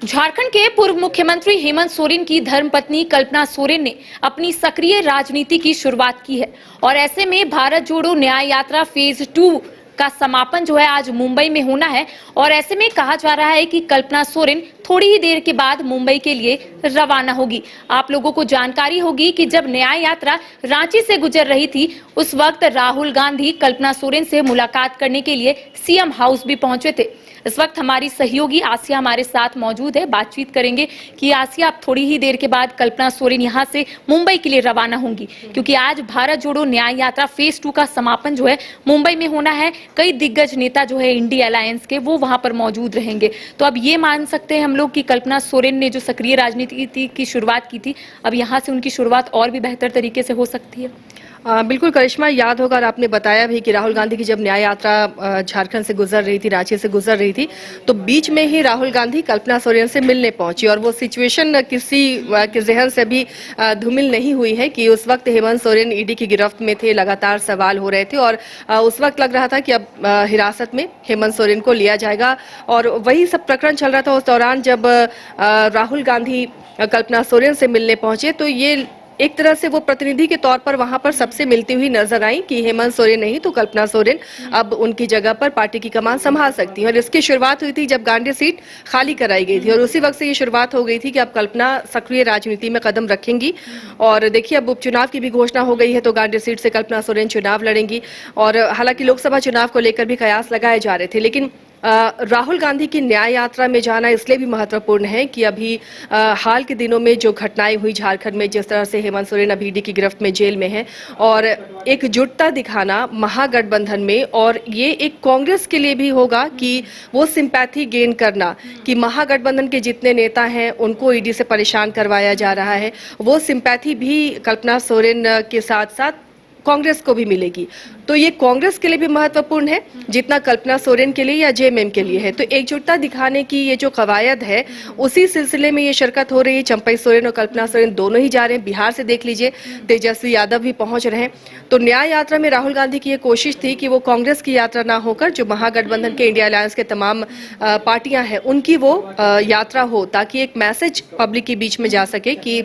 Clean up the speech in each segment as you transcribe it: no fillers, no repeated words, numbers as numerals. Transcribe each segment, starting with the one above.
झारखंड के पूर्व मुख्यमंत्री हेमंत सोरेन की धर्मपत्नी कल्पना सोरेन ने अपनी सक्रिय राजनीति की शुरुआत की है और ऐसे में भारत जोड़ो न्याय यात्रा फेज 2 का समापन जो है आज मुंबई में होना है। और ऐसे में कहा जा रहा है कि कल्पना सोरेन थोड़ी ही देर के बाद मुंबई के लिए रवाना होगी। आप लोगों को जानकारी होगी कि जब न्याय यात्रा रांची से गुजर रही थी उस वक्त राहुल गांधी कल्पना सोरेन से मुलाकात करने के लिए सीएम हाउस भी पहुंचे थे। इस वक्त हमारी सहयोगी आसिया हमारे साथ मौजूद है, बातचीत करेंगे कि आसिया आप थोड़ी ही देर के बाद कल्पना सोरेन यहां से मुंबई के लिए रवाना होंगी क्योंकि आज भारत जोड़ो न्याय यात्रा फेज 2 का समापन जो है मुंबई में होना है। कई दिग्गज नेता जो है इंडिया अलायंस के वो वहां पर मौजूद रहेंगे। तो अब ये मान सकते हैं हम लोग कि कल्पना सोरेन ने जो सक्रिय राजनीति की शुरुआत की थी अब यहाँ से उनकी शुरुआत और भी बेहतर तरीके से हो सकती है। बिल्कुल करिश्मा, याद होगा और आपने बताया भी कि राहुल गांधी की जब न्याय यात्रा झारखंड से गुजर रही थी, रांची से गुजर रही थी, तो बीच में ही राहुल गांधी कल्पना सोरेन से मिलने पहुंची और वो सिचुएशन किसी के जहन से भी धूमिल नहीं हुई है कि उस वक्त हेमंत सोरेन ईडी की गिरफ्त में थे, लगातार सवाल हो रहे थे और उस वक्त लग रहा था कि अब हिरासत में हेमंत सोरेन को लिया जाएगा और वही सब प्रकरण चल रहा था। उस दौरान जब राहुल गांधी कल्पना सोरेन से मिलने पहुंचे तो ये एक तरह से वो प्रतिनिधि के तौर पर वहां पर सबसे मिलती हुई नजर आई कि हेमंत सोरेन नहीं तो कल्पना सोरेन अब उनकी जगह पर पार्टी की कमान संभाल सकती है। और इसकी शुरुआत हुई थी जब गांधी सीट खाली कराई गई थी और उसी वक्त से ये शुरुआत हो गई थी कि अब कल्पना सक्रिय राजनीति में कदम रखेंगी। और देखिए अब उपचुनाव की भी घोषणा हो गई है तो गांधी सीट से कल्पना सोरेन चुनाव लड़ेंगी और हालांकि लोकसभा चुनाव को लेकर भी कयास लगाए जा रहे थे, लेकिन राहुल गांधी की न्याय यात्रा में जाना इसलिए भी महत्वपूर्ण है कि अभी हाल के दिनों में जो घटनाएं हुई झारखंड में, जिस तरह से हेमंत सोरेन अभी ईडी की गिरफ्त में जेल में है और एकजुटता दिखाना महागठबंधन में, और ये एक कांग्रेस के लिए भी होगा कि वो सिंपैथी गेन करना कि महागठबंधन के जितने नेता हैं उनको ईडी से परेशान करवाया जा रहा है, वो सिंपैथी भी कल्पना सोरेन के साथ साथ कांग्रेस को भी मिलेगी। तो ये कांग्रेस के लिए भी महत्वपूर्ण है जितना कल्पना सोरेन के लिए या जेएमएम के लिए है। तो एकजुटता दिखाने की ये जो कवायद है उसी सिलसिले में ये शिरकत हो रही है। चंपई सोरेन और कल्पना सोरेन दोनों ही जा रहे हैं। बिहार से देख लीजिए तेजस्वी यादव भी पहुंच रहे हैं। तो न्याय यात्रा में राहुल गांधी की ये कोशिश थी कि वो कांग्रेस की यात्रा ना होकर जो महागठबंधन के इंडिया अलायंस के तमाम पार्टियां हैं उनकी वो यात्रा हो, ताकि एक मैसेज पब्लिक के बीच में जा सके कि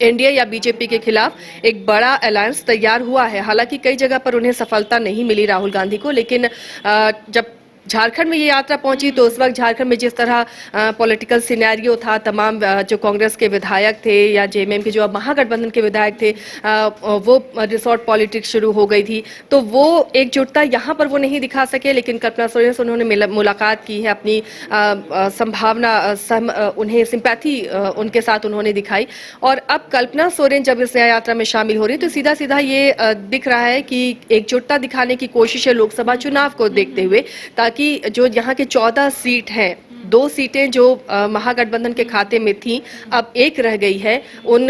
एनडीए या बीजेपी के खिलाफ एक बड़ा अलायंस तैयार हुआ है। हालांकि कई जगह पर उन्हें सफलता नहीं मिली राहुल गांधी को, लेकिन जब झारखंड में ये यात्रा पहुंची तो उस वक्त झारखंड में जिस तरह पॉलिटिकल सिनेरियो था, तमाम जो कांग्रेस के विधायक थे या जेएमएम के जो अब महागठबंधन के विधायक थे वो रिसोर्ट पॉलिटिक्स शुरू हो गई थी। तो वो एकजुटता यहाँ पर वो नहीं दिखा सके, लेकिन कल्पना सोरेन से उन्होंने मुलाकात की है, अपनी संभावना उन्हें सिंपैथी उनके साथ उन्होंने दिखाई। और अब कल्पना सोरेन जब इस न्याय यात्रा में शामिल हो रही है तो सीधा सीधा ये दिख रहा है कि एकजुटता दिखाने की कोशिश है लोकसभा चुनाव को देखते हुए, ताकि कि जो यहाँ के 14 सीट हैं, 2 सीटें जो महागठबंधन के खाते में थी अब एक रह गई है। उन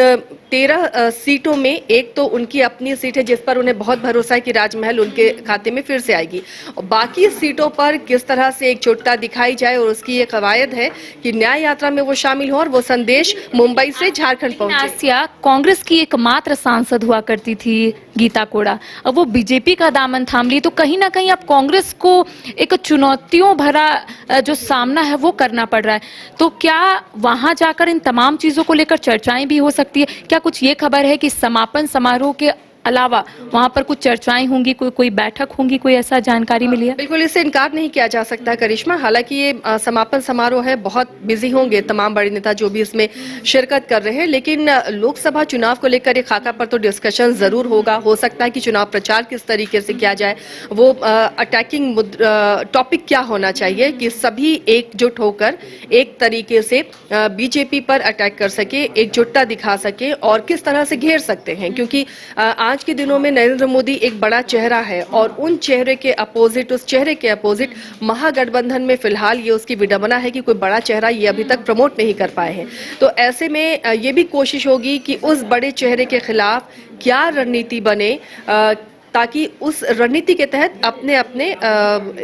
13 सीटों में एक तो उनकी अपनी सीट है जिस पर उन्हें बहुत भरोसा है कि राजमहल उनके खाते में फिर से आएगी, और बाकी सीटों पर किस तरह से एकजुटता दिखाई जाए और उसकी ये कवायद है कि न्याय यात्रा में वो शामिल हो और वो संदेश मुंबई से झारखंड पहुंचे। कांग्रेस की एकमात्र सांसद हुआ करती थी गीता कोड़ा, अब वो बीजेपी का दामन थाम ली, तो कहीं ना कहीं अब कांग्रेस को एक चुनौतियों भरा जो सामना है वो करना पड़ रहा है। तो क्या वहां जाकर इन तमाम चीजों को लेकर चर्चाएं भी हो सकती है? क्या कुछ ये खबर है कि समापन समारोह के अलावा वहां पर कुछ चर्चाएं होंगी, कोई बैठक होंगी, कोई ऐसा जानकारी मिली है? बिल्कुल, इससे इनकार नहीं किया जा सकता करिश्मा। हालांकि ये समापन समारोह है, बहुत बिजी होंगे तमाम बड़े नेता जो भी इसमें शिरकत कर रहे हैं, लेकिन लोकसभा चुनाव को लेकर ये खाका पर तो डिस्कशन जरूर होगा। हो सकता है कि चुनाव प्रचार किस तरीके से किया जाए, वो अटैकिंग टॉपिक क्या होना चाहिए कि सभी एकजुट होकर एक तरीके से बीजेपी पर अटैक कर सके, एकजुटता दिखा सके और किस तरह से घेर सकते हैं। क्योंकि आज के दिनों में नरेंद्र मोदी एक बड़ा चेहरा है और उन चेहरे के अपोजिट, उस चेहरे के अपोजिट महागठबंधन में फिलहाल ये उसकी विडंबना है कि कोई बड़ा चेहरा ये अभी तक प्रमोट नहीं कर पाए हैं। तो ऐसे में ये भी कोशिश होगी कि उस बड़े चेहरे के खिलाफ क्या रणनीति बने, ताकि उस रणनीति के तहत अपने अपने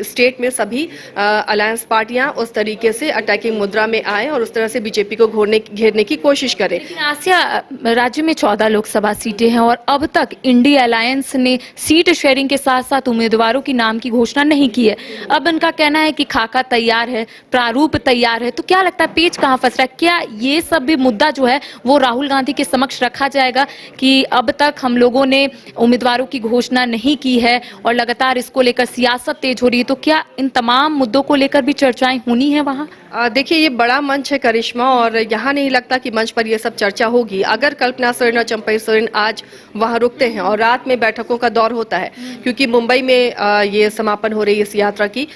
स्टेट में सभी अलायंस पार्टियां उस तरीके से अटैकिंग मुद्रा में आए और उस तरह से बीजेपी को घेरने की कोशिश करें। लेकिन आसिया, राज्य में 14 लोकसभा सीटें हैं और अब तक इंडिया अलायंस ने सीट शेयरिंग के साथ साथ उम्मीदवारों की नाम की घोषणा नहीं की है। अब इनका कहना है कि खाका तैयार है, प्रारूप तैयार है, तो क्या लगता है पेच कहां फंस रहा है? क्या ये सब भी मुद्दा जो है वो राहुल गांधी के समक्ष रखा जाएगा कि अब तक हम लोगों ने उम्मीदवारों की घोषणा नहीं की है और लगातार इसको लेकर सियासत तेज हो रही है, तो क्या इन तमाम मुद्दों को लेकर भी चर्चाएं होनी है वहां? देखिए, ये बड़ा मंच है करिश्मा, और यहाँ नहीं लगता कि मंच पर ये सब चर्चा होगी। अगर कल्पना सोरेन और चंपई सोरेन आज वहाँ रुकते हैं और रात में बैठकों का दौर होता है, क्योंकि मुंबई में ये समापन हो रही है इस यात्रा की,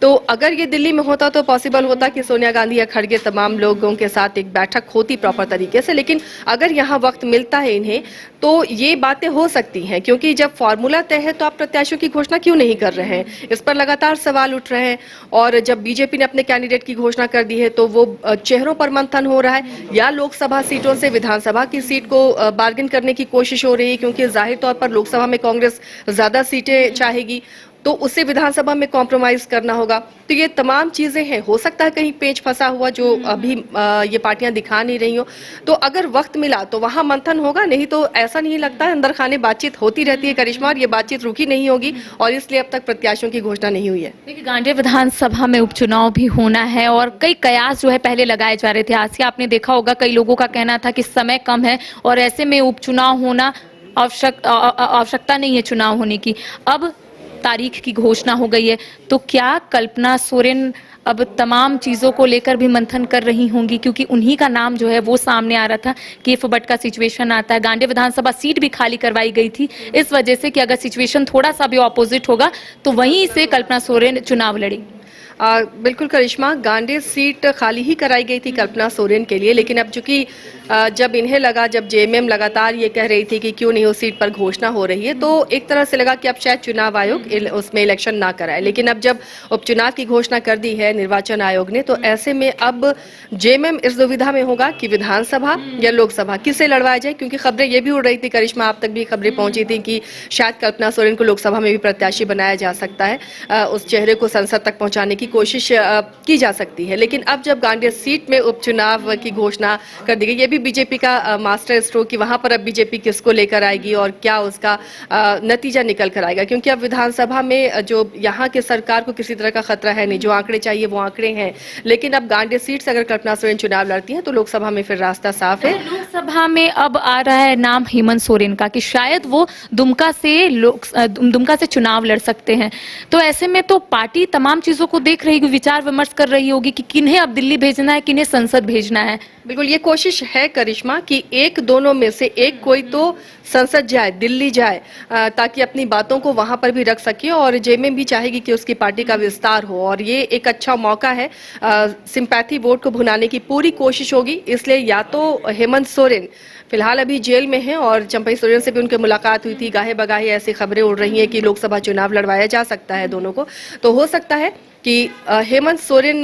तो अगर ये दिल्ली में होता तो पॉसिबल होता कि सोनिया गांधी या खड़गे तमाम लोगों के साथ एक बैठक होती प्रॉपर तरीके से। लेकिन अगर यहाँ वक्त मिलता है इन्हें, तो ये बातें हो सकती हैं, क्योंकि जब फॉर्मूला तय है तो आप प्रत्याशियों की घोषणा क्यों नहीं कर रहे हैं? इस पर लगातार सवाल उठ रहे हैं। और जब बीजेपी ने अपने कैंडिडेट की घोषणा कर दी है तो वो चेहरों पर मंथन हो रहा है, या लोकसभा सीटों से विधानसभा की सीट को बार्गेन करने की कोशिश हो रही है, क्योंकि जाहिर तौर पर लोकसभा में कांग्रेस ज्यादा सीटें चाहेगी, तो उसे विधानसभा में कॉम्प्रोमाइज करना होगा। तो ये तमाम चीजें हैं, हो सकता है कहीं पेच फंसा हुआ जो अभी ये पार्टियां दिखा नहीं रही हो। तो अगर वक्त मिला तो वहां मंथन होगा, नहीं तो ऐसा नहीं लगता है, अंदर खाने बातचीत होती रहती है करिश्मा, और ये बातचीत रुकी नहीं होगी, और इसलिए अब तक प्रत्याशियों की घोषणा नहीं हुई है। देखिए, गांधी विधानसभा में उपचुनाव भी होना है और कई कयास जो है पहले लगाए जा रहे थे। आसिया, आपने देखा होगा कई लोगों का कहना था कि समय कम है और ऐसे में उपचुनाव होना आवश्यकता नहीं है चुनाव होने की। अब तारीख की घोषणा हो गई है, तो क्या कल्पना सोरेन अब तमाम चीजों को लेकर भी मंथन कर रही होंगी, क्योंकि उन्हीं का नाम जो है वो सामने आ रहा था कि इफ बट का सिचुएशन आता है। गांधी विधानसभा सीट भी खाली करवाई गई थी इस वजह से कि अगर सिचुएशन थोड़ा सा भी ऑपोजिट होगा तो वहीं से कल्पना सोरेन चुनाव लड़ी। बिल्कुल करिश्मा, गांधी सीट खाली ही कराई गई थी कल्पना सोरेन के लिए, लेकिन अब चूंकि जब इन्हें लगा, जब जेएमएम लगातार ये कह रही थी कि क्यों नहीं उस सीट पर घोषणा हो रही है, तो एक तरह से लगा कि अब शायद चुनाव आयोग उसमें इलेक्शन ना कराए। लेकिन अब जब उपचुनाव की घोषणा कर दी है निर्वाचन आयोग ने, तो ऐसे में अब जेएमएम इस दुविधा में होगा कि विधानसभा या लोकसभा किसे लड़वाया जाए, क्योंकि खबरें ये भी उड़ रही थी करिश्मा, आप तक भी खबरें पहुंची थी कि शायद कल्पना सोरेन को लोकसभा में भी प्रत्याशी बनाया जा सकता है, उस चेहरे को संसद तक पहुंचाने की कोशिश की जा सकती है। लेकिन अब जब गांधी सीट में उपचुनाव की घोषणा कर दी गई, ये भी बीजेपी का मास्टर स्ट्रोक कि वहां पर अब बीजेपी किसको लेकर आएगी और क्या उसका नतीजा निकल कर आएगा, क्योंकि अब विधानसभा में जो यहाँ के सरकार को किसी तरह का खतरा है नहीं, जो आंकड़े चाहिए वो आंकड़े हैं। लेकिन अब गांधी सीट से अगर कल्पना सोरेन चुनाव लड़ती है तो लोकसभा में फिर रास्ता साफ है। लोकसभा में अब आ रहा है नाम हेमंत सोरेन का कि शायद वो दुमका से चुनाव लड़ सकते हैं। तो ऐसे में तो पार्टी तमाम चीजों को देख रही, विचार विमर्श कर रही होगी कि किन्हें अब दिल्ली भेजना है, किन्हें संसद भेजना है। बिल्कुल, ये कोशिश है करिश्मा कि एक दोनों में से एक कोई तो संसद जाए, दिल्ली जाए, ताकि अपनी बातों को वहां पर भी रख सके, और जेएमएम भी चाहेगी कि उसकी पार्टी का विस्तार हो, और ये एक अच्छा मौका है। सिंपैथी वोट को भुनाने की पूरी कोशिश होगी। इसलिए या तो हेमंत सोरेन फिलहाल अभी जेल में हैं और चंपई सोरेन से भी उनकी मुलाकात हुई थी, गाहे बगाहे ऐसी खबरें उड़ रही हैं कि लोकसभा चुनाव लड़वाया जा सकता है दोनों को। तो हो सकता है कि हेमंत सोरेन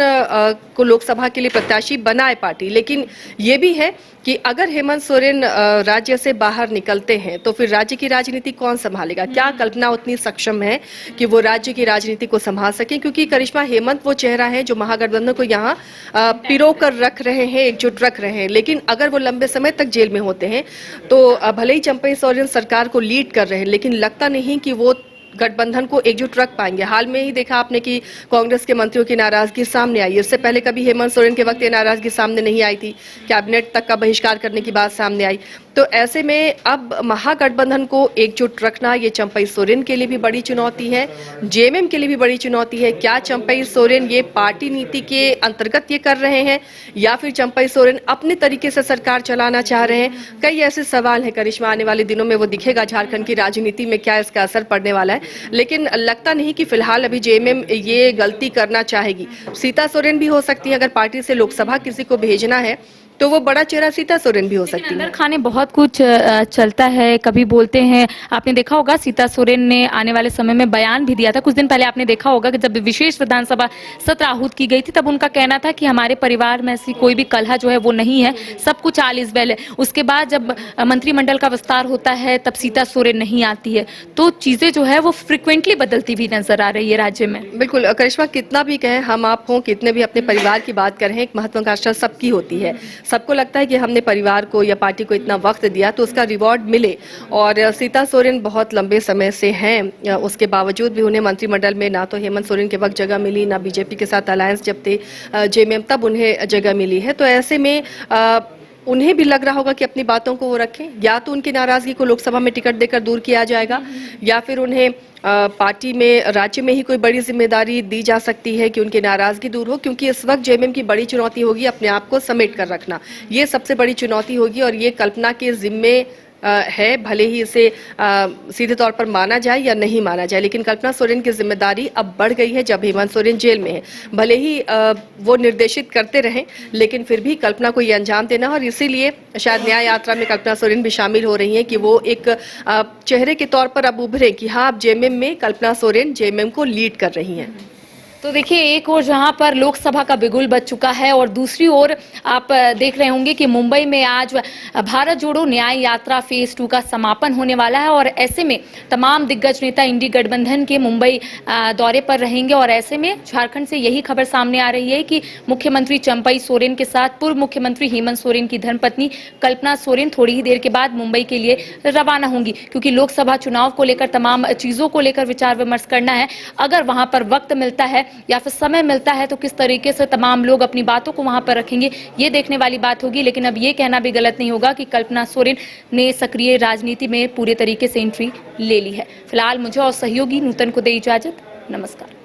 को लोकसभा के लिए प्रत्याशी बनाए पार्टी। लेकिन ये भी है कि अगर हेमंत सोरेन राज्य से बाहर निकलते हैं तो फिर राज्य की राजनीति कौन संभालेगा? क्या कल्पना उतनी सक्षम है कि वो राज्य की राजनीति को संभाल सके? क्योंकि करिश्मा, हेमंत वो चेहरा है जो महागठबंधन को यहाँ पिरो कर रख रहे हैं, एकजुट रख रहे हैं। लेकिन अगर वो लंबे समय तक जेल में होते हैं तो भले ही चंपई सोरेन सरकार को लीड कर रहे हैं, लेकिन लगता नहीं कि वो गठबंधन को एकजुट रख पाएंगे। हाल में ही देखा आपने कि कांग्रेस के मंत्रियों की नाराजगी सामने आई। इससे पहले कभी हेमंत सोरेन के वक्त ये नाराजगी सामने नहीं आई थी, कैबिनेट तक का बहिष्कार करने की बात सामने आई। तो ऐसे में अब महागठबंधन को एकजुट रखना ये चंपई सोरेन के लिए भी बड़ी चुनौती है, जेएमएम के लिए भी बड़ी चुनौती है। क्या चंपई सोरेन ये पार्टी नीति के अंतर्गत ये कर रहे हैं, या फिर चंपई सोरेन अपने तरीके से सरकार चलाना चाह रहे हैं? कई ऐसे सवाल हैं करिश्मा, आने वाले दिनों में वो दिखेगा झारखंड की राजनीति में क्या इसका असर पड़ने वाला है। लेकिन लगता नहीं कि फिलहाल अभी जेएमएम ये गलती करना चाहेगी। सीता सोरेन भी हो सकती है, अगर पार्टी से लोकसभा किसी को भेजना है तो वो बड़ा चेहरा सीता सोरेन भी हो सकती है। अंदर खाने बहुत कुछ चलता है, कभी बोलते हैं, आपने देखा होगा सीता सोरेन ने आने वाले समय में बयान भी दिया था। कुछ दिन पहले आपने देखा होगा कि जब विशेष विधानसभा सत्र आहूत की गई थी तब उनका कहना था कि हमारे परिवार में ऐसी कोई भी कलह जो है वो नहीं है, सब कुछ ऑल इज वेल है। उसके बाद जब मंत्रिमंडल का विस्तार होता है तब सीता सोरेन नहीं आती है, तो चीजें जो है वो फ्रिक्वेंटली बदलती हुई नजर आ रही है राज्य में। बिल्कुल करिश्मा, कितना भी कहें हम आप हों, कितने भी अपने परिवार की बात करें, एक महत्वाकांक्षा सबकी होती है। सबको लगता है कि हमने परिवार को या पार्टी को इतना वक्त दिया तो उसका रिवॉर्ड मिले, और सीता सोरेन बहुत लंबे समय से हैं, उसके बावजूद भी उन्हें मंत्रिमंडल में ना तो हेमंत सोरेन के वक्त जगह मिली, ना बीजेपी के साथ अलायंस जब थे जेएमएम तब उन्हें जगह मिली है। तो ऐसे में उन्हें भी लग रहा होगा कि अपनी बातों को वो रखें, या तो उनकी नाराजगी को लोकसभा में टिकट देकर दूर किया जाएगा, या फिर उन्हें पार्टी में राज्य में ही कोई बड़ी जिम्मेदारी दी जा सकती है कि उनकी नाराजगी दूर हो, क्योंकि इस वक्त जेएमएम की बड़ी चुनौती होगी अपने आप को समेट कर रखना। ये सबसे बड़ी चुनौती होगी और ये कल्पना के जिम्मे है, भले ही इसे सीधे तौर पर माना जाए या नहीं माना जाए, लेकिन कल्पना सोरेन की जिम्मेदारी अब बढ़ गई है जब हेमंत सोरेन जेल में है। भले ही वो निर्देशित करते रहें, लेकिन फिर भी कल्पना को ये अंजाम देना, और इसीलिए शायद न्याय यात्रा में कल्पना सोरेन भी शामिल हो रही हैं कि वो एक चेहरे के तौर पर अब उभरे कि हाँ, अब जेएमएम में कल्पना सोरेन जेएमएम को लीड कर रही हैं। तो देखिए, एक ओर जहां पर लोकसभा का बिगुल बज चुका है और दूसरी ओर आप देख रहे होंगे कि मुंबई में आज भारत जोड़ो न्याय यात्रा फेज 2 का समापन होने वाला है, और ऐसे में तमाम दिग्गज नेता इंडी गठबंधन के मुंबई दौरे पर रहेंगे। और ऐसे में झारखंड से यही खबर सामने आ रही है कि मुख्यमंत्री चंपई सोरेन के साथ पूर्व मुख्यमंत्री हेमंत सोरेन की धर्मपत्नी कल्पना सोरेन थोड़ी ही देर के बाद मुंबई के लिए रवाना होंगी, क्योंकि लोकसभा चुनाव को लेकर तमाम चीजों को लेकर विचार विमर्श करना है। अगर वहां पर वक्त मिलता है या फिर समय मिलता है तो किस तरीके से तमाम लोग अपनी बातों को वहां पर रखेंगे, ये देखने वाली बात होगी। लेकिन अब ये कहना भी गलत नहीं होगा कि कल्पना सोरेन ने सक्रिय राजनीति में पूरे तरीके से एंट्री ले ली है। फिलहाल मुझे और सहयोगी नूतन को दे इजाजत। नमस्कार।